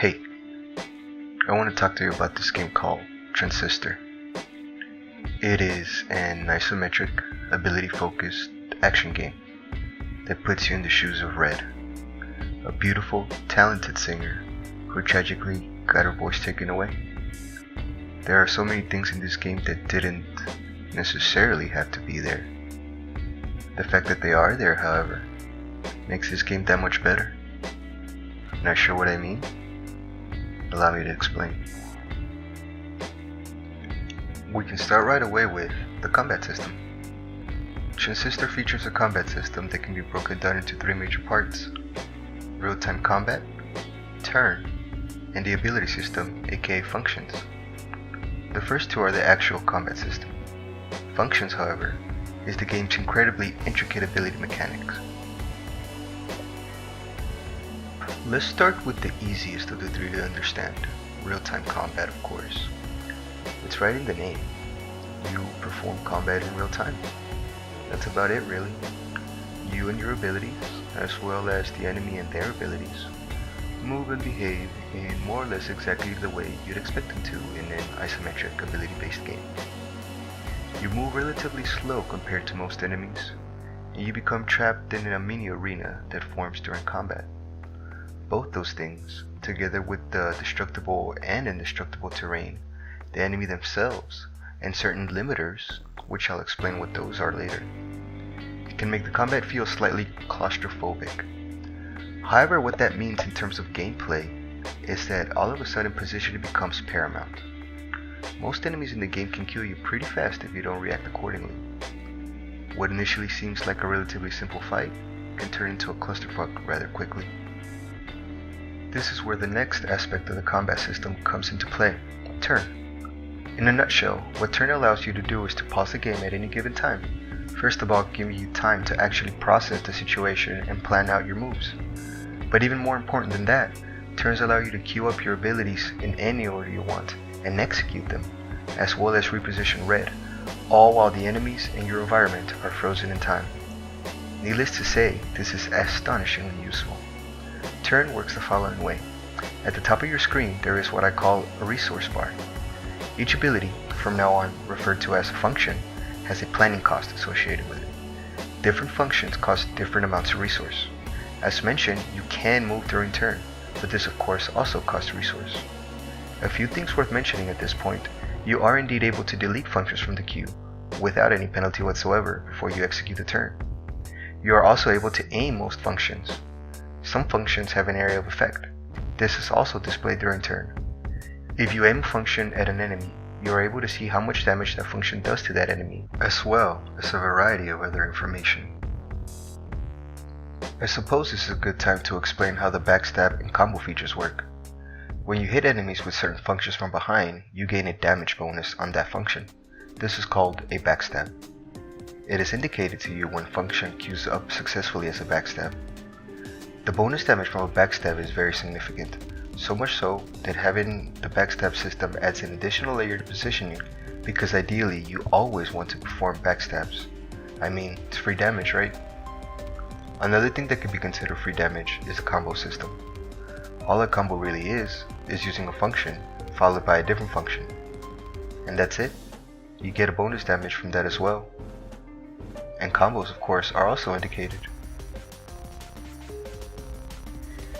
Hey, I want to talk to you about this game called Transistor. It is an isometric, ability-focused action game that puts you in the shoes of Red, a beautiful, talented singer who tragically got her voice taken away. There are so many things in this game that didn't necessarily have to be there. The fact that they are there, however, makes this game that much better. Not sure what I mean? Allow me to explain. We can start right away with the combat system. Transistor features a combat system that can be broken down into three major parts: real-time combat, turn, and the ability system, aka functions. The first two are the actual combat system. Functions, however, is the game's incredibly intricate ability mechanics. Let's start with the easiest of the three to understand, real-time combat, of course. It's right in the name. You perform combat in real time. That's about it, really. You and your abilities, as well as the enemy and their abilities, move and behave in more or less exactly the way you'd expect them to in an isometric ability-based game. You move relatively slow compared to most enemies, and you become trapped in a mini arena that forms during combat. Both those things, together with the destructible and indestructible terrain, the enemy themselves, and certain limiters, which I'll explain what those are later, it can make the combat feel slightly claustrophobic. However, what that means in terms of gameplay is that all of a sudden positioning becomes paramount. Most enemies in the game can kill you pretty fast if you don't react accordingly. What initially seems like a relatively simple fight can turn into a clusterfuck rather quickly. This is where the next aspect of the combat system comes into play: turn. In a nutshell, what turn allows you to do is to pause the game at any given time, first of all giving you time to actually process the situation and plan out your moves. But even more important than that, turns allow you to queue up your abilities in any order you want and execute them, as well as reposition Red, all while the enemies and your environment are frozen in time. Needless to say, this is astonishingly useful. Turn works the following way. At the top of your screen there is what I call a resource bar. Each ability, from now on referred to as a function, has a planning cost associated with it. Different functions cost different amounts of resource. As mentioned, you can move during turn, but this of course also costs resource. A few things worth mentioning at this point: you are indeed able to delete functions from the queue without any penalty whatsoever before you execute the turn. You are also able to aim most functions. Some functions have an area of effect. This is also displayed during turn. If you aim a function at an enemy, you are able to see how much damage that function does to that enemy, as well as a variety of other information. I suppose this is a good time to explain how the backstab and combo features work. When you hit enemies with certain functions from behind, you gain a damage bonus on that function. This is called a backstab. It is indicated to you when function queues up successfully as a backstab. The bonus damage from a backstab is very significant, so much so that having the backstab system adds an additional layer to positioning, because ideally you always want to perform backstabs. I mean, it's free damage, right? Another thing that could be considered free damage is the combo system. All a combo really is using a function followed by a different function. And that's it. You get a bonus damage from that as well. And combos, of course, are also indicated.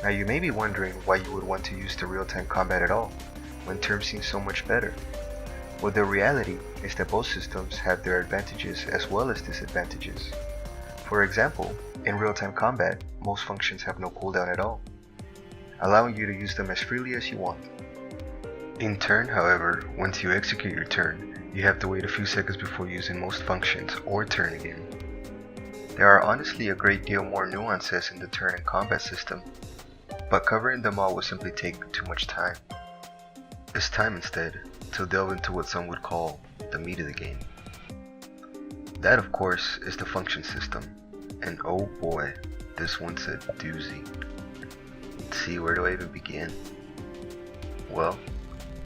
Now you may be wondering why you would want to use the real-time combat at all, when turn seems so much better. Well, the reality is that both systems have their advantages as well as disadvantages. For example, in real-time combat, most functions have no cooldown at all, allowing you to use them as freely as you want. In turn, however, once you execute your turn, you have to wait a few seconds before using most functions or turn again. There are honestly a great deal more nuances in the turn and combat system, but covering them all would simply take too much time. It's time instead to delve into what some would call the meat of the game. That, of course, is the function system, and oh boy, this one's a doozy. Let's see, where do I even begin? Well,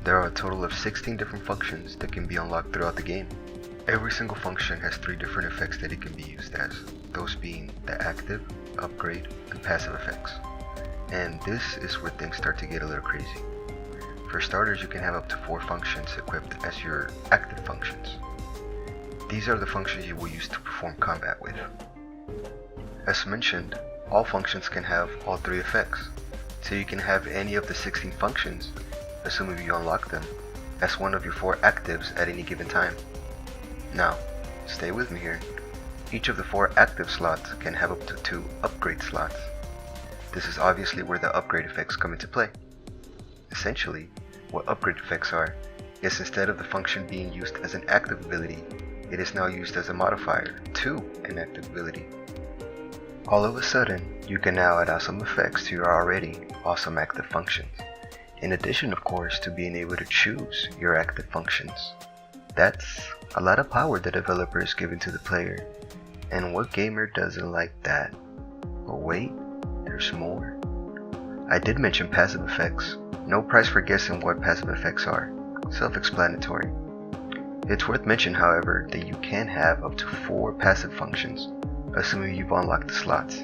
there are a total of 16 different functions that can be unlocked throughout the game. Every single function has 3 different effects that it can be used as, those being the active, upgrade, and passive effects. and this is where things start to get a little crazy. For starters, you can have up to 4 functions equipped as your active functions. These are the functions you will use to perform combat with. As mentioned, all functions can have all 3 effects, so you can have any of the 16 functions, assuming you unlock them, as one of your 4 actives at any given time. Now, stay with me here. Each of the 4 active slots can have up to 2 upgrade slots. This is obviously where the upgrade effects come into play. Essentially, what upgrade effects are is instead of the function being used as an active ability, it is now used as a modifier to an active ability. All of a sudden, you can now add awesome effects to your already awesome active functions, in addition of course to being able to choose your active functions. That's a lot of power the developer is giving to the player, and what gamer doesn't like that? But wait, there's more. I did mention passive effects. No prize for guessing what passive effects are. Self-explanatory. It's worth mentioning, however, that you can have up to 4 passive functions, assuming you've unlocked the slots.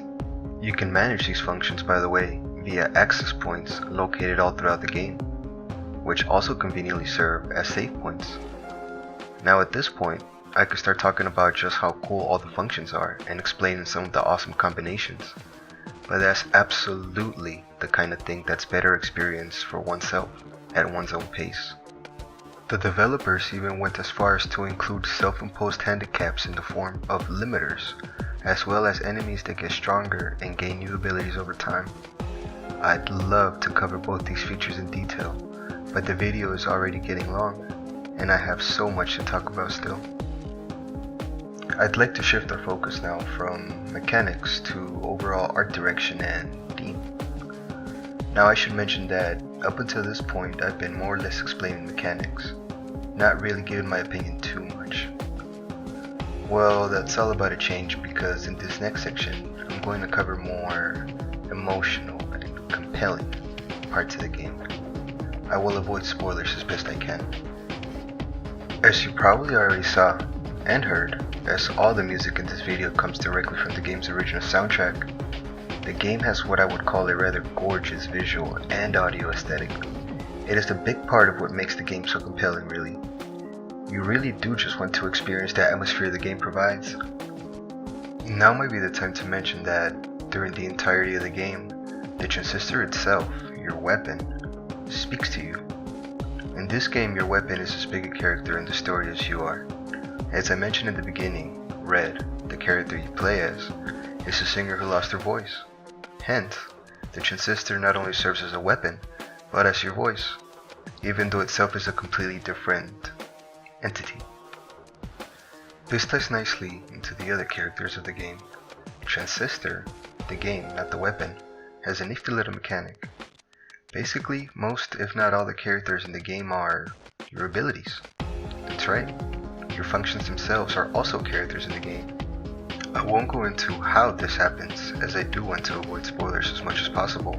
You can manage these functions, by the way, via access points located all throughout the game, which also conveniently serve as save points. Now at this point, I could start talking about just how cool all the functions are and explaining some of the awesome combinations. But that's absolutely the kind of thing that's better experienced for oneself at one's own pace. The developers even went as far as to include self-imposed handicaps in the form of limiters, as well as enemies that get stronger and gain new abilities over time. I'd love to cover both these features in detail, but the video is already getting long, and I have so much to talk about still. I'd like to shift our focus now from mechanics to overall art direction and theme. Now I should mention that up until this point I've been more or less explaining mechanics, not really giving my opinion too much. Well, that's all about to change because in this next section I'm going to cover more emotional and compelling parts of the game. I will avoid spoilers as best I can. As you probably already saw and heard, as all the music in this video comes directly from the game's original soundtrack, the game has what I would call a rather gorgeous visual and audio aesthetic. It is the big part of what makes the game so compelling, really. You really do just want to experience the atmosphere the game provides. Now might be the time to mention that during the entirety of the game, the transistor itself, your weapon, speaks to you. In this game, your weapon is as big a character in the story as you are. As I mentioned in the beginning, Red, the character you play as, is a singer who lost her voice. Hence, the transistor not only serves as a weapon, but as your voice, even though itself is a completely different entity. This ties nicely into the other characters of the game. Transistor, the game, not the weapon, has a nifty little mechanic. Basically, most if not all the characters in the game are your abilities. That's right. Your functions themselves are also characters in the game. I won't go into how this happens, as I do want to avoid spoilers as much as possible,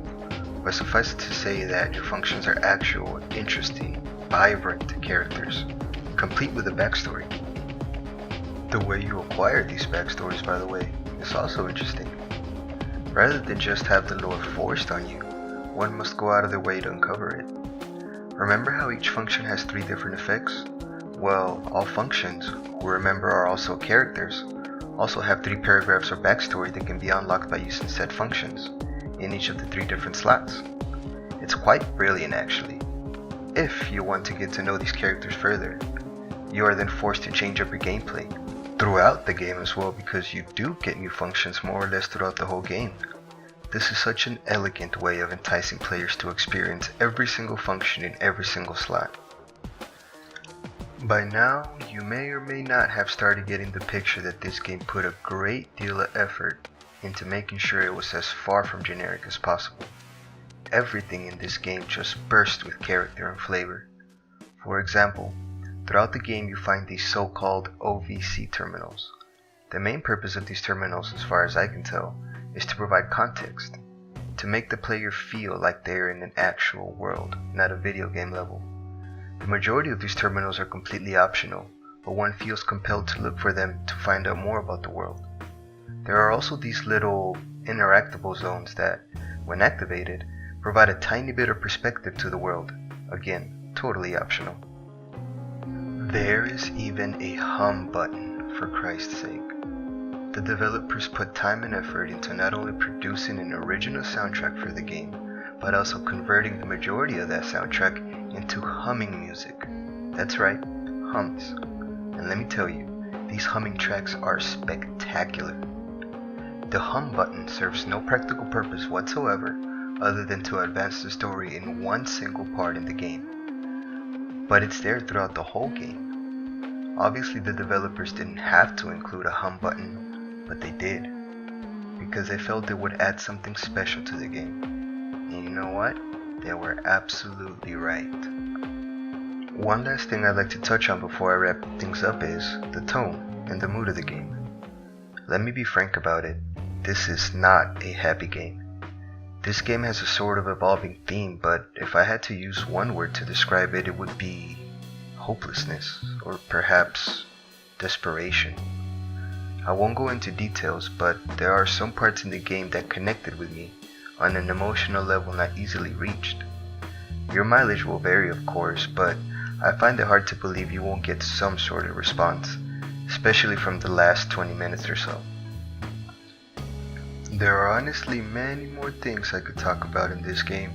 but suffice it to say that your functions are actual, interesting, vibrant characters, complete with a backstory. The way you acquire these backstories, by the way, is also interesting. Rather than just have the lore forced on you, one must go out of their way to uncover it. Remember how each function has 3 different effects? Well, all functions, who remember are also characters, also have 3 paragraphs or backstory that can be unlocked by using said functions in each of the 3 different slots. It's quite brilliant actually. If you want to get to know these characters further, you are then forced to change up your gameplay throughout the game as well, because you do get new functions more or less throughout the whole game. This is such an elegant way of enticing players to experience every single function in every single slot. By now, you may or may not have started getting the picture that this game put a great deal of effort into making sure it was as far from generic as possible. Everything in this game just bursts with character and flavor. For example, throughout the game you find these so-called OVC terminals. The main purpose of these terminals, as far as I can tell, is to provide context, to make the player feel like they're in an actual world, not a video game level. The majority of these terminals are completely optional, but one feels compelled to look for them to find out more about the world. There are also these little interactable zones that, when activated, provide a tiny bit of perspective to the world. Again, totally optional. There is even a hum button, for Christ's sake. The developers put time and effort into not only producing an original soundtrack for the game, but also converting the majority of that soundtrack into humming music. That's right, hums. And let me tell you, these humming tracks are spectacular. The hum button serves no practical purpose whatsoever other than to advance the story in one single part in the game. But it's there throughout the whole game. Obviously the developers didn't have to include a hum button, but they did, because they felt it would add something special to the game. And you know what? They were absolutely right. One last thing I'd like to touch on before I wrap things up is the tone and the mood of the game. Let me be frank about it, this is not a happy game. This game has a sort of evolving theme, but if I had to use one word to describe it, it would be hopelessness, or perhaps desperation. I won't go into details, but there are some parts in the game that connected with me on an emotional level not easily reached. Your mileage will vary, of course, but I find it hard to believe you won't get some sort of response, especially from the last 20 minutes or so. There are honestly many more things I could talk about in this game,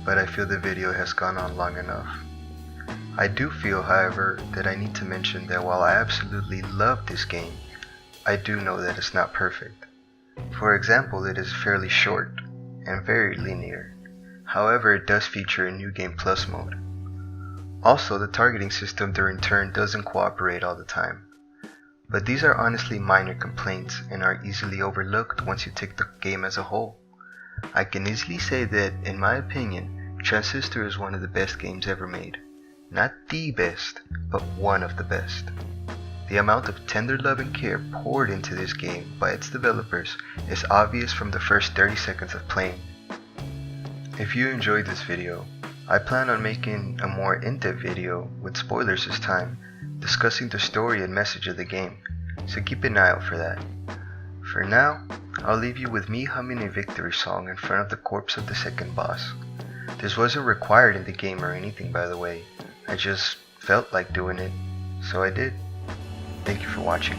but I feel the video has gone on long enough. I do feel, however, that I need to mention that while I absolutely love this game, I do know that it's not perfect. For example, it is fairly short and very linear. However, it does feature a New Game Plus mode. Also, the targeting system during turn doesn't cooperate all the time. But these are honestly minor complaints and are easily overlooked once you take the game as a whole. I can easily say that, in my opinion, Transistor is one of the best games ever made. Not the best, but one of the best. The amount of tender love and care poured into this game by its developers is obvious from the first 30 seconds of playing. If you enjoyed this video, I plan on making a more in-depth video with spoilers this time, discussing the story and message of the game, so keep an eye out for that. For now, I'll leave you with me humming a victory song in front of the corpse of the second boss. This wasn't required in the game or anything, by the way, I just felt like doing it, so I did. Thank you for watching.